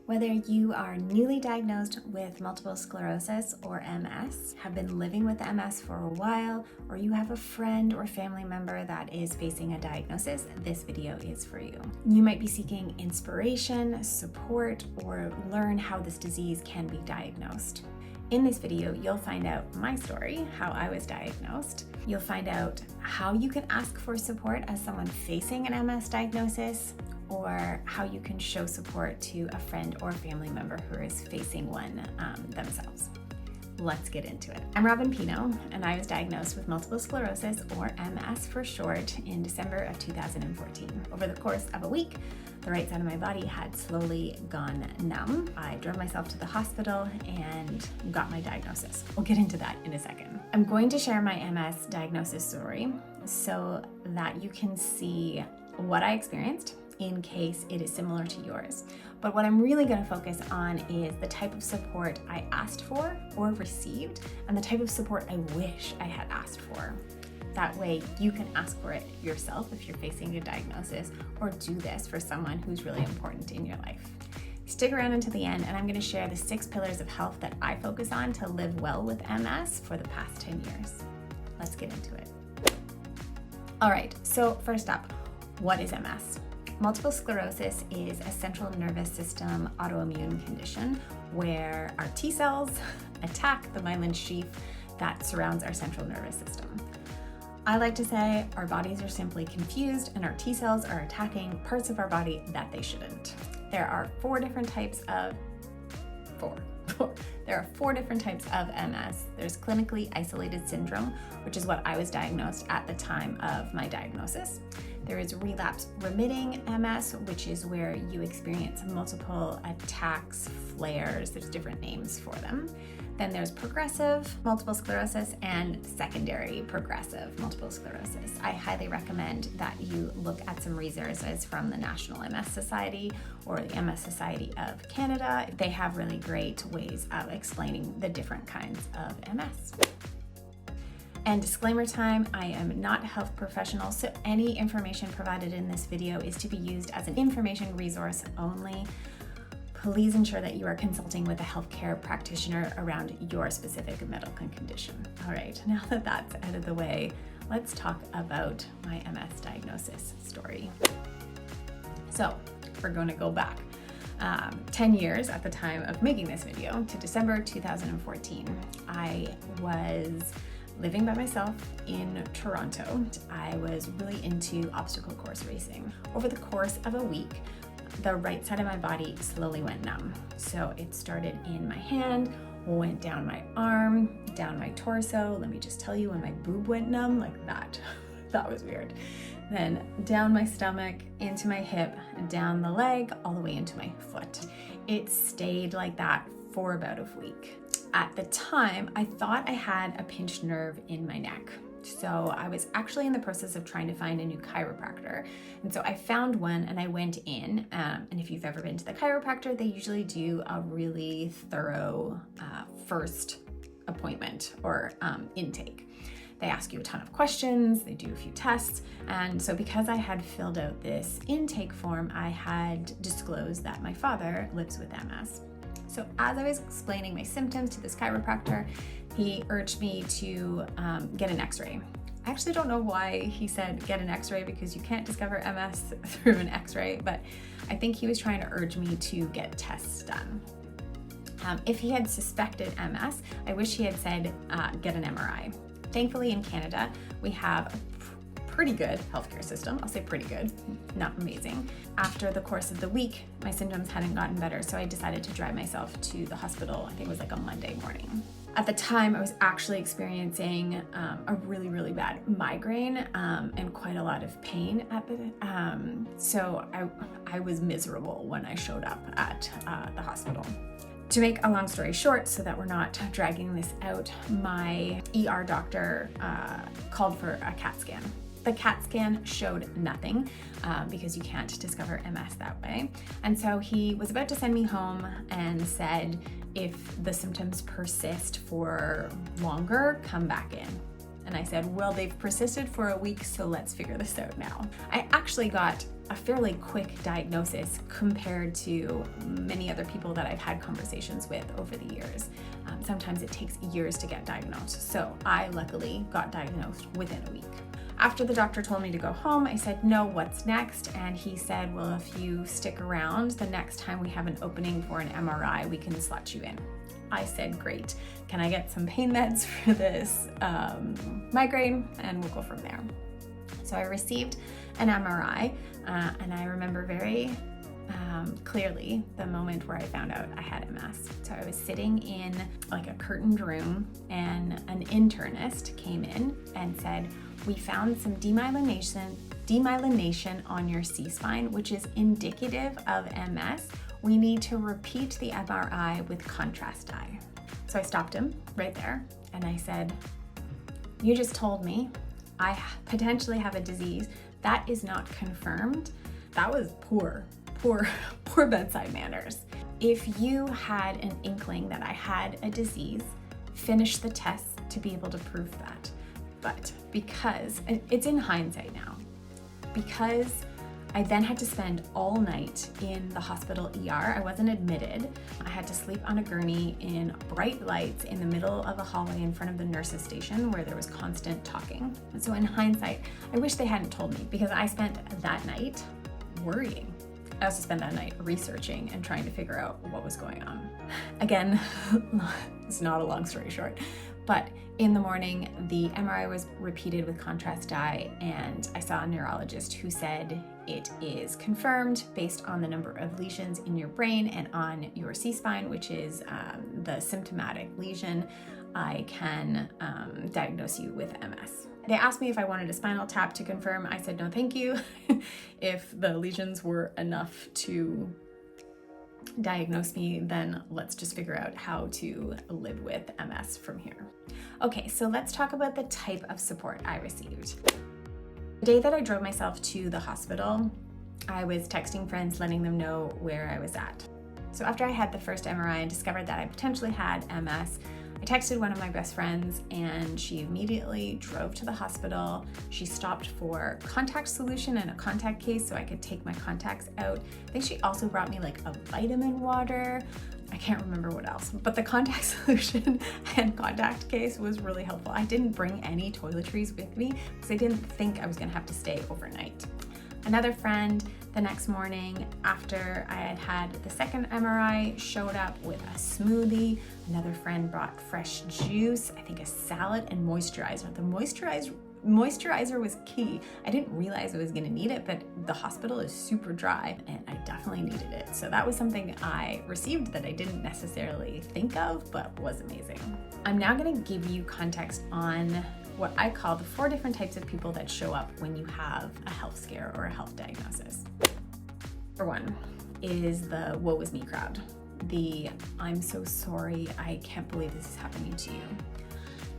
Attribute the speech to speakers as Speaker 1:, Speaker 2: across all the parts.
Speaker 1: Whether you are newly diagnosed with multiple sclerosis or MS, have been living with MS for a while, or you have a friend or family member that is facing a diagnosis, this video is for you. You might be seeking inspiration, support, or learn how this disease can be diagnosed. In this video, you'll find out my story, how I was diagnosed. You'll find out how you can ask for support as someone facing an MS diagnosis, or how you can show support to a friend or family member who is facing one themselves. Let's get into it. I'm Robin Pino, and I was diagnosed with multiple sclerosis, or MS for short, in December of 2014. Over the course of a week, the right side of my body had slowly gone numb. I drove myself to the hospital and got my diagnosis. We'll get into that in a second. I'm going to share my MS diagnosis story so that you can see what I experienced in case it is similar to yours. But what I'm really going to focus on is the type of support I asked for or received, and the type of support I wish I had asked for. That way you can ask for it yourself if you're facing a diagnosis, or do this for someone who's really important in your life. Stick around until the end, and I'm going to share the 6 pillars of health that I focus on to live well with MS for the past 10 years. Let's get into it. All right, so first up, what is MS? Multiple sclerosis is a central nervous system autoimmune condition where our T cells attack the myelin sheath that surrounds our central nervous system. I like to say our bodies are simply confused and our T cells are attacking parts of our body that they shouldn't. There are 4 different types of MS. There's clinically isolated syndrome, which is what I was diagnosed at the time of my diagnosis. There is relapse remitting MS, which is where you experience multiple attacks, flares, there's different names for them. Then there's progressive multiple sclerosis and secondary progressive multiple sclerosis. I highly recommend that you look at some resources from the National MS Society or the MS Society of Canada. They have really great ways of explaining the different kinds of MS. And disclaimer time, I am not a health professional, so any information provided in this video is to be used as an information resource only. Please ensure that you are consulting with a healthcare practitioner around your specific medical condition. All right, now that that's out of the way, let's talk about my MS diagnosis story. So we're going to go back 10 years at the time of making this video to December 2014. I was living by myself in Toronto. I was really into obstacle course racing. Over the course of a week, the right side of my body slowly went numb. So it started in my hand, went down my arm, down my torso. Let me just tell you, when my boob went numb like that, that was weird. Then down my stomach, into my hip, down the leg, all the way into my foot. It stayed like that for about a week. At the time, I thought I had a pinched nerve in my neck. So I was actually in the process of trying to find a new chiropractor. And so I found one and I went in. And if you've ever been to the chiropractor, they usually do a really thorough first appointment or intake. They ask you a ton of questions, they do a few tests. And so because I had filled out this intake form, I had disclosed that my father lives with MS. So as I was explaining my symptoms to this chiropractor, he urged me to get an x-ray. I actually don't know why he said get an x-ray, because you can't discover MS through an x-ray, but I think he was trying to urge me to get tests done. If he had suspected MS, I wish he had said get an MRI. Thankfully in Canada, we have a pretty good healthcare system. I'll say pretty good, not amazing. After the course of the week, my symptoms hadn't gotten better, so I decided to drive myself to the hospital. I think it was like a Monday morning. At the time, I was actually experiencing a really, really bad migraine and quite a lot of pain at the so I was miserable when I showed up at the hospital. To make a long story short, so that we're not dragging this out, my ER doctor called for a CAT scan. The CAT scan showed nothing because you can't discover MS that way. And so he was about to send me home and said, if the symptoms persist for longer, come back in. And I said, well, they've persisted for a week, so let's figure this out now. I actually got a fairly quick diagnosis compared to many other people that I've had conversations with over the years. Sometimes it takes years to get diagnosed. So I luckily got diagnosed within a week. After the doctor told me to go home, I said, no, what's next? And he said, well, if you stick around, the next time we have an opening for an MRI, we can slot you in. I said, great. Can I get some pain meds for this migraine? And we'll go from there. So I received an MRI, and I remember very clearly the moment where I found out I had MS. So I was sitting in like a curtained room, and an internist came in and said, we found some demyelination on your C-spine, which is indicative of MS. We need to repeat the MRI with contrast dye. So I stopped him right there and I said, you just told me I potentially have a disease that is not confirmed. That was poor bedside manners. If you had an inkling that I had a disease, finish the tests to be able to prove that. But because, it's in hindsight now, because I then had to spend all night in the hospital ER. I wasn't admitted. I had to sleep on a gurney in bright lights in the middle of a hallway in front of the nurses' station where there was constant talking. And so in hindsight, I wish they hadn't told me, because I spent that night worrying. I also spent that night researching and trying to figure out what was going on. Again, it's not a long story short, but in the morning, the MRI was repeated with contrast dye, and I saw a neurologist who said it is confirmed based on the number of lesions in your brain and on your C-spine, which is the symptomatic lesion. I can diagnose you with MS. They asked me if I wanted a spinal tap to confirm. I said no, thank you. If the lesions were enough to diagnose me, then let's just figure out how to live with MS from here. Okay, so let's talk about the type of support I received. The day that I drove myself to the hospital, I was texting friends, letting them know where I was at. So after I had the first MRI and discovered that I potentially had MS, I texted one of my best friends and she immediately drove to the hospital. She stopped for contact solution and a contact case so I could take my contacts out. I think she also brought me like a vitamin water. I can't remember what else, but the contact solution and contact case was really helpful. I didn't bring any toiletries with me because I didn't think I was gonna have to stay overnight. Another friend the next morning after I had had the second MRI showed up with a smoothie. Another friend brought fresh juice, I think a salad and moisturizer. The moisturizer was key. I didn't realize I was gonna need it, but the hospital is super dry and I definitely needed it. So that was something I received that I didn't necessarily think of, but was amazing. I'm now gonna give you context on what I call the 4 different types of people that show up when you have a health scare or a health diagnosis. Number 1 is the woe is me crowd. The I'm so sorry, I can't believe this is happening to you.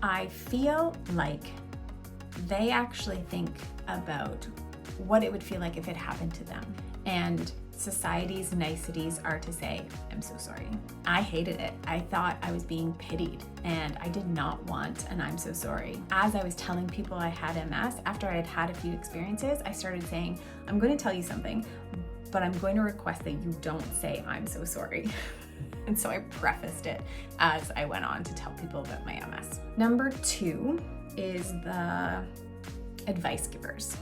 Speaker 1: I feel like they actually think about what it would feel like if it happened to them. And society's niceties are to say, I'm so sorry. I hated it. I thought I was being pitied and I did not want an I'm so sorry. As I was telling people I had MS, after I had had a few experiences, I started saying, I'm going to tell you something, but I'm going to request that you don't say I'm so sorry. And so I prefaced it as I went on to tell people about my MS. Number 2 is the advice givers.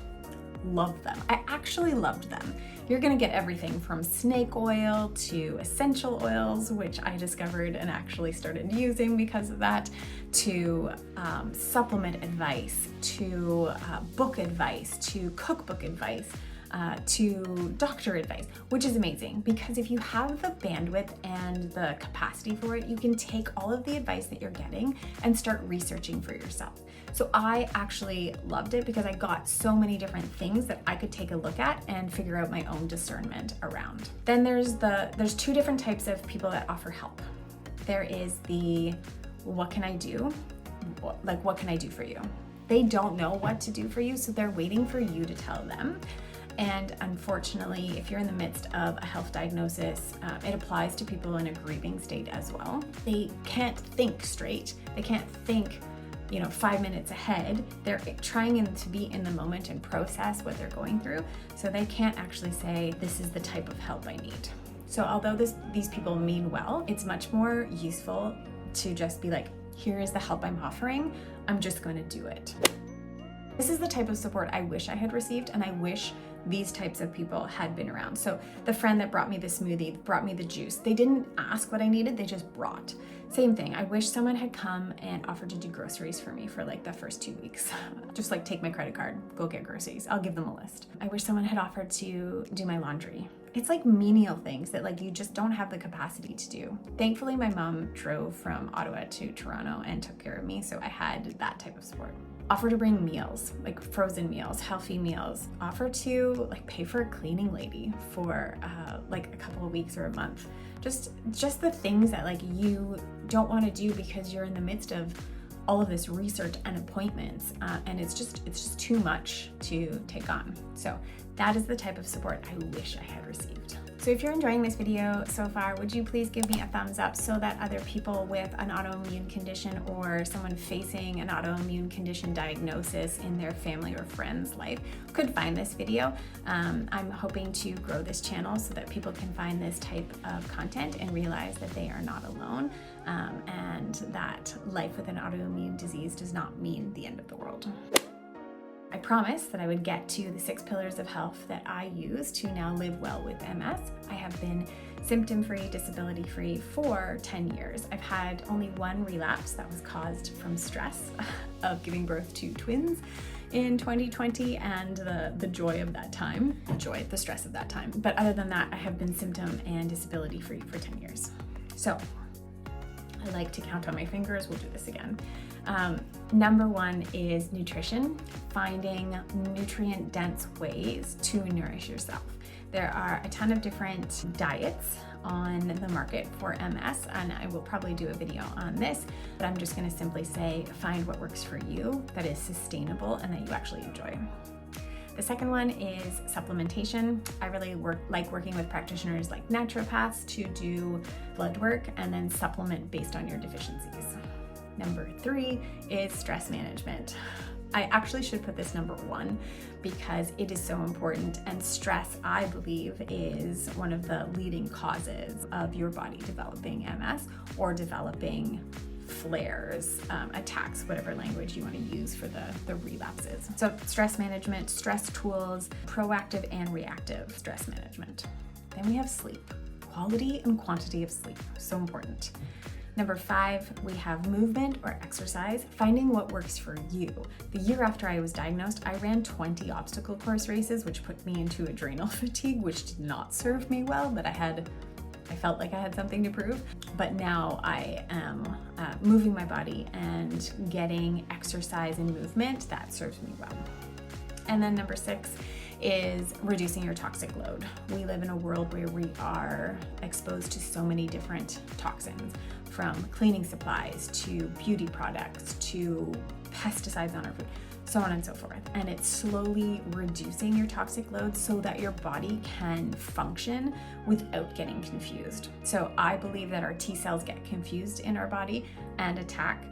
Speaker 1: Love them. I actually loved them. You're gonna get everything from snake oil to essential oils, which I discovered and actually started using because of that, to supplement advice, to book advice, to cookbook advice, to doctor advice, which is amazing because if you have the bandwidth and the capacity for it, you can take all of the advice that you're getting and start researching for yourself. So I actually loved it because I got so many different things that I could take a look at and figure out my own discernment around. Then there's 2 different types of people that offer help. There is the what can I do? Like what can I do for you? They don't know what to do for you, so they're waiting for you to tell them. And unfortunately, if you're in the midst of a health diagnosis, it applies to people in a grieving state as well. They can't think straight. They can't think 5 minutes ahead. They're trying to be in the moment and process what they're going through. So they can't actually say, this is the type of help I need. So although these people mean well, it's much more useful to just be like, here is the help I'm offering. I'm just going to do it. This is the type of support I wish I had received, and I wish these types of people had been around. So the friend that brought me the smoothie, brought me the juice, they didn't ask what I needed, they just brought. Same thing, I wish someone had come and offered to do groceries for me for like the first 2 weeks. Just like, take my credit card, go get groceries, I'll give them a list. I wish someone had offered to do my laundry. It's like menial things that like you just don't have the capacity to do. Thankfully, my mom drove from Ottawa to Toronto and took care of me, so I had that type of support. Offer to bring meals, like frozen meals, healthy meals. Offer to like pay for a cleaning lady for like a couple of weeks or a month. Just the things that like you don't want to do because you're in the midst of all of this research and appointments, and it's just too much to take on. So that is the type of support I wish I had received. So if you're enjoying this video so far, would you please give me a thumbs up so that other people with an autoimmune condition or someone facing an autoimmune condition diagnosis in their family or friend's life could find this video. I'm hoping to grow this channel so that people can find this type of content and realize that they are not alone, and that life with an autoimmune disease does not mean the end of the world. I promised that I would get to the 6 pillars of health that I use to now live well with MS. I have been symptom-free, disability-free for 10 years. I've had only one relapse that was caused from stress of giving birth to twins in 2020 and the joy of that time, the stress of that time. But other than that, I have been symptom and disability-free for 10 years. So I like to count on my fingers. We'll do this again. Number 1 is nutrition, finding nutrient-dense ways to nourish yourself. There are a ton of different diets on the market for MS, and I will probably do a video on this, but I'm just going to simply say find what works for you, that is sustainable and that you actually enjoy. The second one is supplementation. I really like working with practitioners like naturopaths to do blood work and then supplement based on your deficiencies. Number 3 is stress management. I actually should put this number 1 because it is so important, and stress, I believe, is one of the leading causes of your body developing MS or developing flares, attacks, whatever language you want to use for the relapses. So stress management, stress tools, proactive and reactive stress management. Then we have sleep, quality and quantity of sleep, so important. Number 5, we have movement or exercise, finding what works for you. The year after I was diagnosed, I ran 20 obstacle course races, which put me into adrenal fatigue, which did not serve me well, but I felt like I had something to prove. But now I am moving my body and getting exercise and movement that serves me well. And then number 6 is reducing your toxic load. We live in a world where we are exposed to so many different toxins, from cleaning supplies to beauty products to pesticides on our food, so on and so forth. And it's slowly reducing your toxic load so that your body can function without getting confused. So I believe that our T cells get confused in our body and attack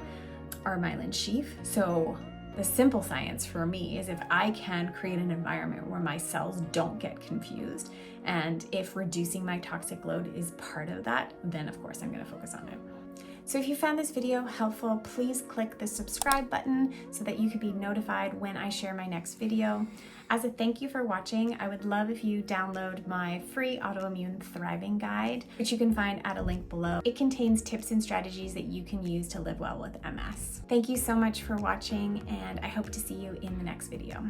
Speaker 1: our myelin sheath. So the simple science for me is if I can create an environment where my cells don't get confused, and if reducing my toxic load is part of that, then of course I'm going to focus on it. So if you found this video helpful, please click the subscribe button so that you can be notified when I share my next video. As a thank you for watching, I would love if you download my free autoimmune thriving guide, which you can find at a link below. It contains tips and strategies that you can use to live well with MS. Thank you so much for watching, and I hope to see you in the next video.